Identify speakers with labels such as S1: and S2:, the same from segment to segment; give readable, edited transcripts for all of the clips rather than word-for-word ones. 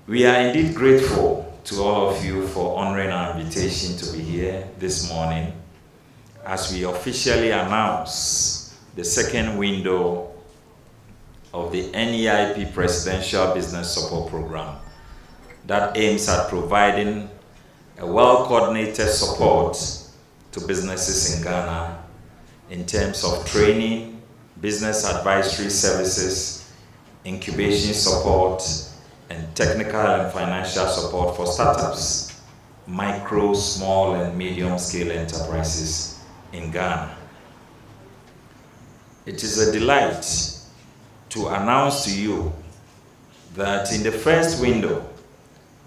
S1: We are indeed grateful to all of you for honoring our invitation to be here this morning as we officially announce the second window of the NEIP Presidential Business Support Program that aims at providing a well-coordinated support to businesses in Ghana in terms of training, business advisory services, incubation support, and technical and financial support for startups, micro, small, and medium-scale enterprises in Ghana. It is a delight to announce to you that in the first window,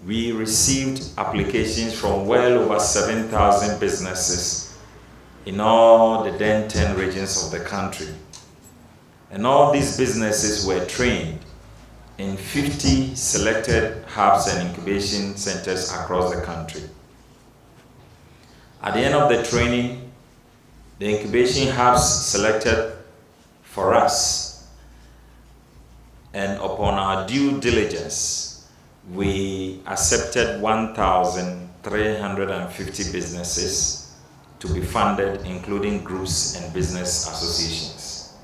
S1: we received applications from well over 7,000 businesses in all the then 10 regions of the country. And all these businesses were trained in 50 selected hubs and incubation centers across the country. At the end of the training, the incubation hubs selected for us, and upon our due diligence, we accepted 1,350 businesses to be funded, including groups and business associations.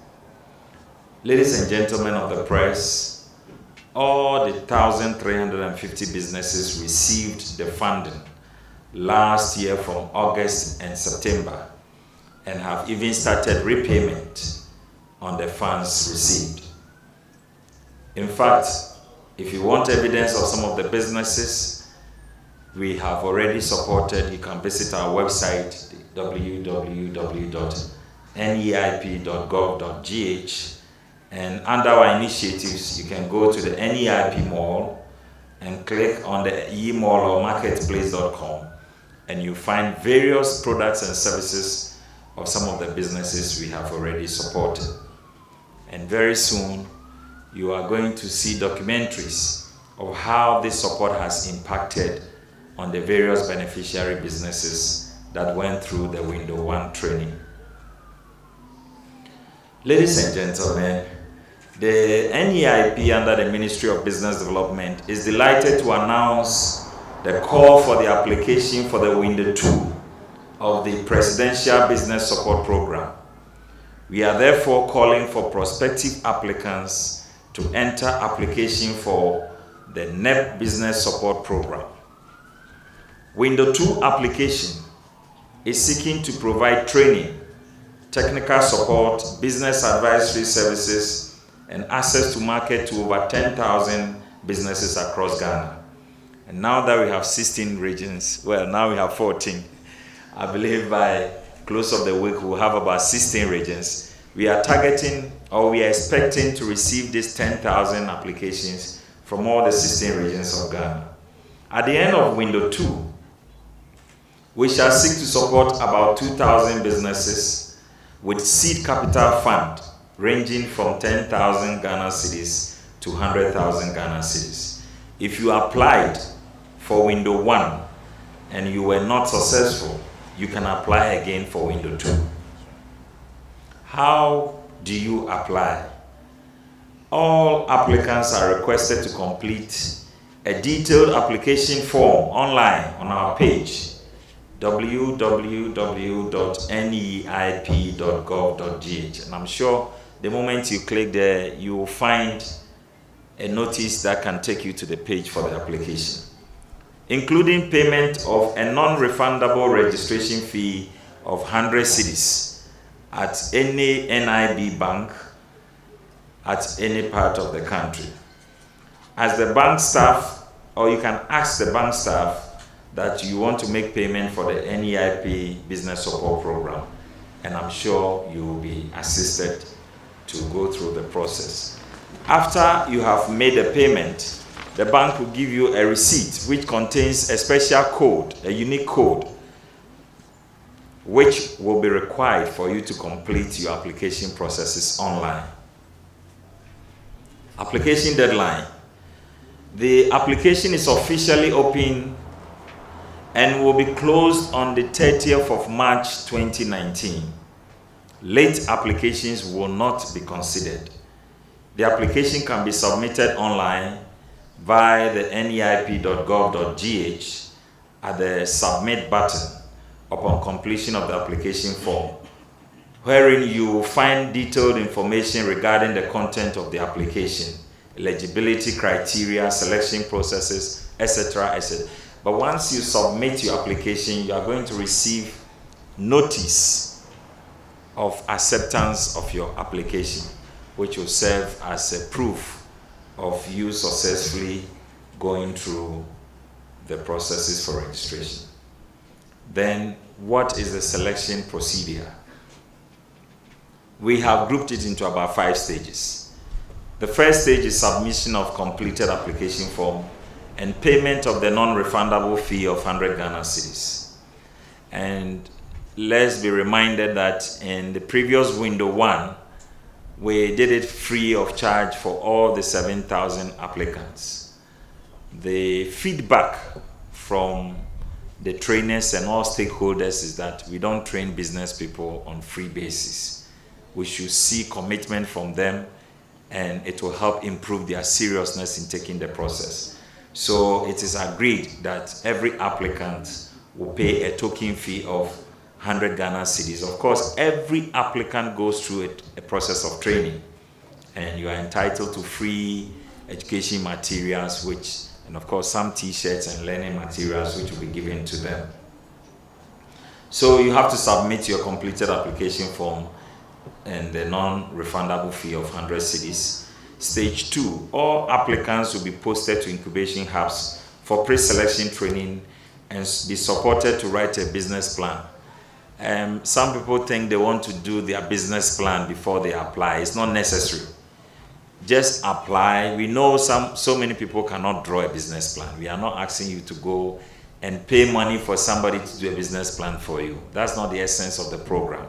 S1: Ladies and gentlemen of the press, all the 1,350 businesses received the funding last year from August and September and have even started repayment on the funds received. In fact, if you want evidence of some of the businesses we have already supported, you can visit our website, www.neip.gov.gh, and under our initiatives, you can go to the NEIP Mall and click on the e-mall or marketplace.com, and you find various products and services of some of the businesses we have already supported. And very soon, you are going to see documentaries of how this support has impacted on the various beneficiary businesses that went through the Window 1 training. Ladies and gentlemen, the NEIP under the Ministry of Business Development is delighted to announce the call for the application for the Window 2 of the Presidential Business Support Program. We are therefore calling for prospective applicants to enter application for the NEIP Business Support Program. Window 2 application is seeking to provide training, technical support, business advisory services, and access to market to over 10,000 businesses across Ghana. And now that we have 16 regions, well, now we have 14. I believe by close of the week, we'll have about 16 regions. We are targeting, or we are expecting to receive these 10,000 applications from all the 16 regions of Ghana. At the end of Window 2, we shall seek to support about 2,000 businesses with seed capital fund ranging from 10,000 Ghana cedis to 100,000 Ghana cedis. If you applied for Window 1 and you were not successful, you can apply again for Window 2. How do you apply? All applicants are requested to complete a detailed application form online on our page, www.neip.gov.gh. And I'm sure the moment you click there, you will find a notice that can take you to the page for the application, including payment of a non-refundable registration fee of 100 cedis at any NIB bank at any part of the country. As the bank staff, or you can ask the bank staff that you want to make payment for the NEIP Business Support Program, and I'm sure you will be assisted to go through the process. After you have made a payment, the bank will give you a receipt which contains a special code, a unique code, which will be required for you to complete your application processes online. Application deadline. The application is officially open and will be closed on the 30th of March 2019. Late applications will not be considered. The application can be submitted online via the neip.gov.gh at the submit button upon completion of the application form, wherein you will find detailed information regarding the content of the application, eligibility criteria, selection processes, etc., etc. But once you submit your application, you are going to receive notice of acceptance of your application, which will serve as a proof of you successfully going through the processes for registration. Then, what is the selection procedure? We have grouped it into about 5 stages. The first stage is submission of completed application form and payment of the non-refundable fee of 100 Ghana cedis. And let's be reminded that in the previous window 1, we did it free of charge for all the 7,000 applicants. The feedback from the trainers and all stakeholders is that we don't train business people on free basis. We should see commitment from them, and it will help improve their seriousness in taking the process. So it is agreed that every applicant will pay a token fee of 100 Ghana cedis. Of course, every applicant goes through a process of training, and you are entitled to free education materials, and of course some t-shirts and learning materials which will be given to them. So you have to submit your completed application form and the non-refundable fee of 100 cedis. Stage 2, all applicants will be posted to incubation hubs for pre-selection training and be supported to write a business plan. Some people think they want to do their business plan before they apply. It's not necessary. Just apply. We know so many people cannot draw a business plan. We are not asking you to go and pay money for somebody to do a business plan for you. That's not the essence of the program.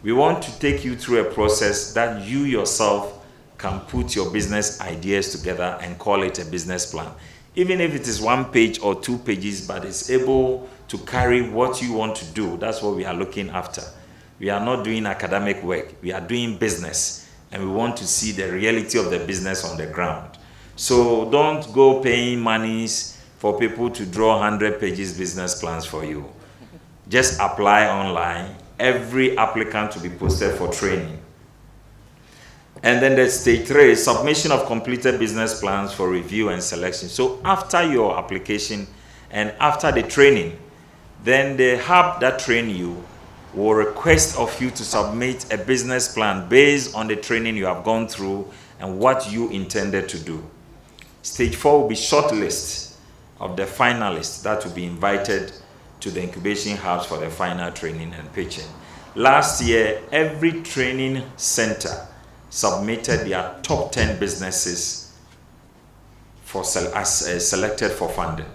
S1: We want to take you through a process that you yourself can put your business ideas together and call it a business plan. Even if it is 1 page or 2 pages, but it's able to carry what you want to do. That's what we are looking after. We are not doing academic work. We are doing business, and we want to see the reality of the business on the ground. So don't go paying monies for people to draw 100 pages business plans for you. Just apply online. Every applicant will be posted for training. And then there's stage 3, submission of completed business plans for review and selection. So after your application and after the training, then the hub that train you will request of you to submit a business plan based on the training you have gone through and what you intended to do. Stage 4 will be shortlist of the finalists that will be invited to the incubation hubs for the final training and pitching. Last year, every training center submitted their top 10 businesses selected for funding.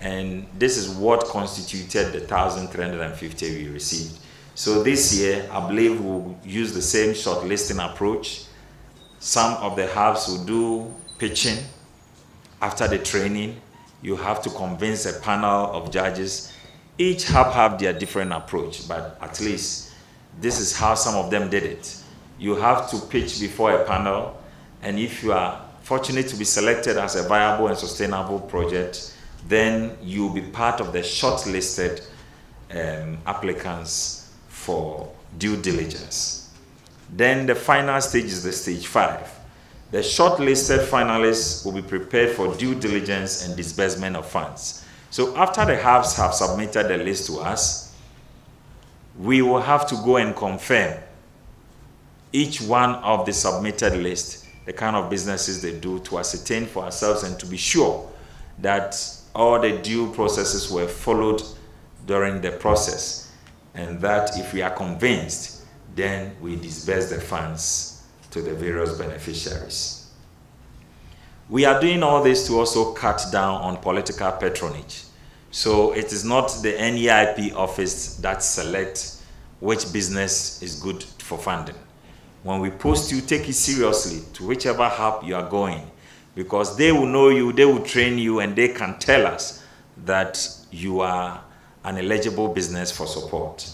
S1: And this is what constituted the 1,350 we received. So this year, I believe we'll use the same shortlisting approach. Some of the hubs will do pitching. After the training, you have to convince a panel of judges. Each hub have their different approach, but at least this is how some of them did it. You have to pitch before a panel, and if you are fortunate to be selected as a viable and sustainable project, then you'll be part of the shortlisted applicants for due diligence. Then the final stage is the stage 5. The shortlisted finalists will be prepared for due diligence and disbursement of funds. So after the hubs have submitted the list to us, we will have to go and confirm each one of the submitted list, the kind of businesses they do, to ascertain for ourselves and to be sure that all the due processes were followed during the process, and that if we are convinced, then we disburse the funds to the various beneficiaries. We are doing all this to also cut down on political patronage. So it is not the NEIP office that selects which business is good for funding. When we post you, take it seriously to whichever hub you are going, because they will know you, they will train you, and they can tell us that you are an eligible business for support.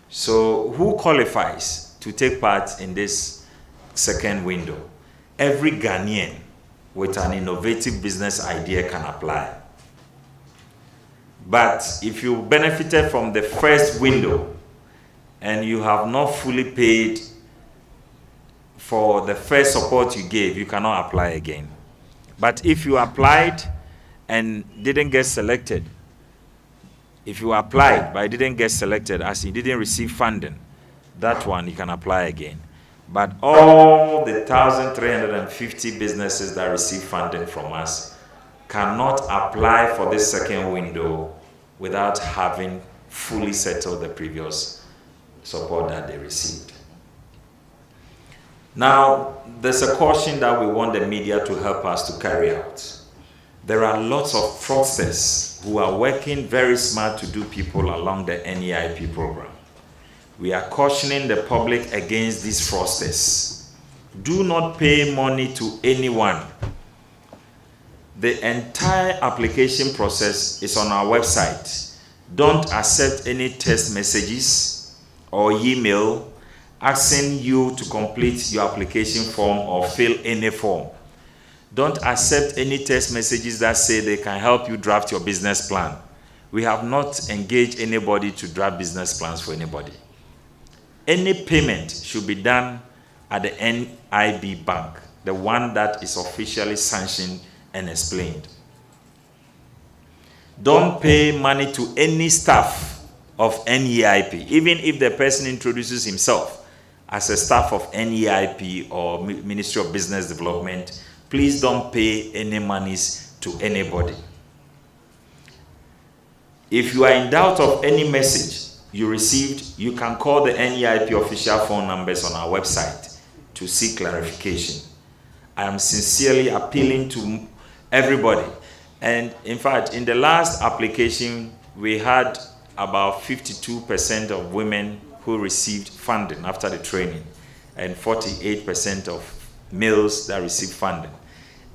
S1: So who qualifies to take part in this second window? Every Ghanaian with an innovative business idea can apply. But if you benefited from the first window and you have not fully paid for the first support you gave, you cannot apply again. But if you applied and didn't get selected, if you applied but didn't get selected, as you didn't receive funding, that one you can apply again. But all the 1,350 businesses that receive funding from us cannot apply for this second window without having fully settled the previous support that they received. Now, there's a caution that we want the media to help us to carry out. There are lots of fraudsters who are working very smart to do people along the NEIP program. We are cautioning the public against these fraudsters. Do not pay money to anyone. The entire application process is on our website. Don't accept any text messages or email asking you to complete your application form or fill any form. Don't accept any text messages that say they can help you draft your business plan. We have not engaged anybody to draft business plans for anybody. Any payment should be done at the NIB bank, the one that is officially sanctioned and explained. Don't pay money to any staff of NEIP, even if the person introduces himself as a staff of NEIP or Ministry of Business Development. Please don't pay any monies to anybody. If you are in doubt of any message you received, you can call the NEIP official phone numbers on our website to seek clarification. I am sincerely appealing to everybody. And in fact, in the last application, we had about 52% of women who received funding after the training and 48% of males that received funding.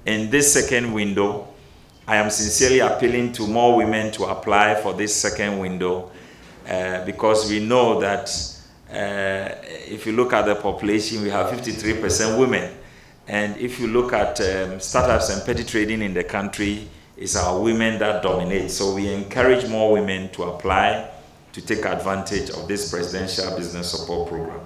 S1: In this second window, I am sincerely appealing to more women to apply for this second window because we know that if you look at the population, we have 53% women. And if you look at startups and petty trading in the country, it's our women that dominate. So we encourage more women to apply to take advantage of this presidential business support program.